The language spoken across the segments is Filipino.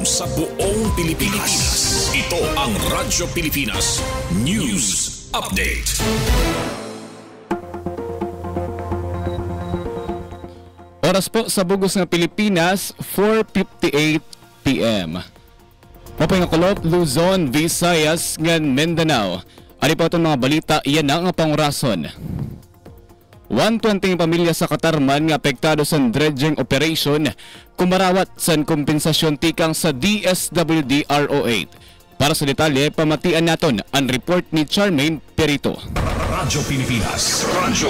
sa buong Pilipinas. Ito ang Radyo Pilipinas News Update. Oras po sa bugos ng Pilipinas, 4:58 p.m. Mapay nga kulot, Luzon, Visayas, ngan Mindanao. Ari pa itong mga balita, iyan ang pangurason. 120 pamilya sa Katarman nga apektado sa dredging operation kumarawat sa kompensasyon tikang sa DSWD RO8. Para sa detalye, pamatian naton ang report ni Charmaine Perito. Radyo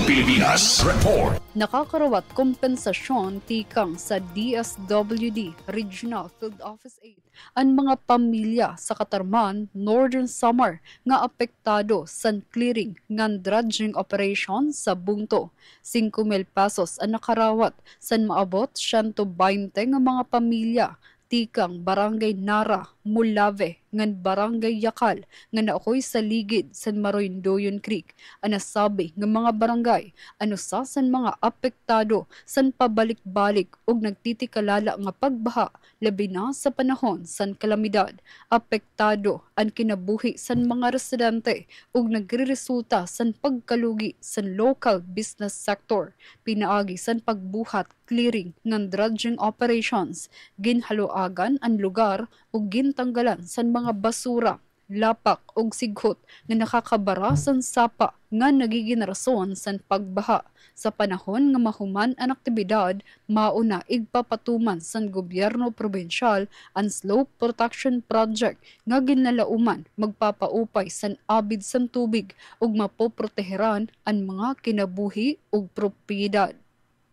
Pilipinas Report. Nakakarawat kompensasyon tikang sa DSWD Regional Field Office 8 ang mga pamilya sa Katarman, Northern Samar nga apektado sa clearing ng dredging operation sa Bungto. 5,000 pesos ang nakarawat sa maabot 120 nga mga pamilya tikang Barangay Nara, Mulave, ngan Barangay Yakal, nga naokoy sa ligid sa Maroyndoyon Creek. Anasabi ng mga barangay, sa mga apektado san pabalik-balik ug nagtitikalala nga pagbaha, labi na sa panahon san kalamidad. Apektado ang kinabuhi san mga residente ug nagreresulta san pagkalugi san local business sector. Pinaagi san pagbuhat clearing ng dredging operations, ginhaluagan ang lugar ug gintanggalan sa mga basura, lapak ug sighot nga nakakabara sa sapa nga nagiging rason sa pagbaha. Sa panahon nga mahuman ang aktibidad, mauna igpapatuman sa gobyerno probensyal ang slope protection project nga ginlalauman magpapaupay sa abid sa tubig ug mapoproteheran ang mga kinabuhi ug propiedad.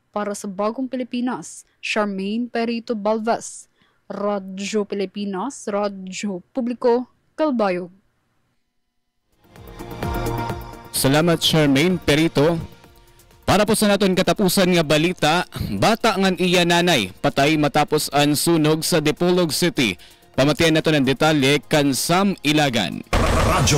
Para sa Bagong Pilipinas, Charmaine Perito Balvas, Radyo Pilipinas, Radyo Publiko, Calbayog. Salamat Charmaine Perito. Para po sa naton katapusan nga balita, bata ngan iya nanay patay matapos ang sunog sa Dipolog City. Pamatian nato ng detalye kan Sam Ilagan. Radyo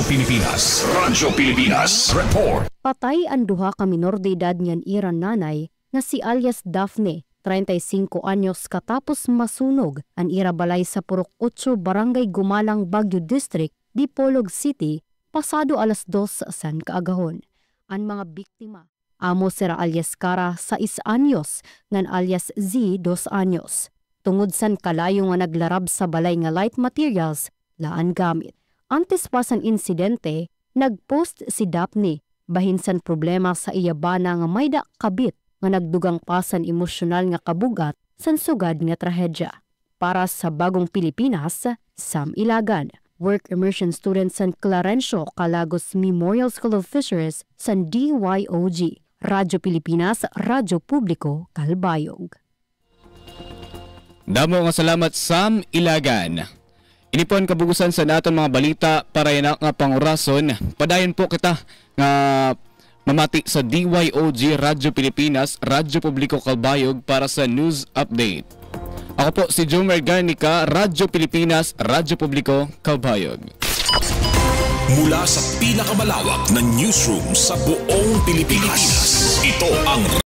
Pilipinas Report. Patay ang duha ka minor de edad ngan iran nanay nga si alias Daphne, 35 anyos katapos masunog ang ira balay sa Purok 8 Barangay Gumalang, Baguio District, Dipolog City, pasado alas 2 san kaagahon. Ang mga biktima, amo sira alias Cara, 6 anyos, ngan alias Z, 2 anyos. Tungod san kalayo nga naglarab sa balay nga light materials, laan gamit. Antes pa san insidente, nagpost si Daphne, bahin san problema sa iyabana nga may da kabit, nga nagdugang pasan emosyonal nga kabugat san sugad nga trahedya. Para sa Bagong Pilipinas, Sam Ilagan, work immersion student san Clarencio Calagos Memorial School of Fisheries san DYOG. Radyo Pilipinas, Radyo Publiko, Calbayog. Damo nga salamat Sam Ilagan. Inipon kabugusan sa naton mga balita para yan nga pangurason. Padayon po kita nga mamati sa DYOG Radyo Pilipinas, Radyo Publiko Calbayog para sa News Update. Ako po si Jomer Garnica, Radyo Pilipinas, Radyo Publiko Calbayog. Mula sa pinakamalawak na newsroom sa buong Pilipinas, ito ang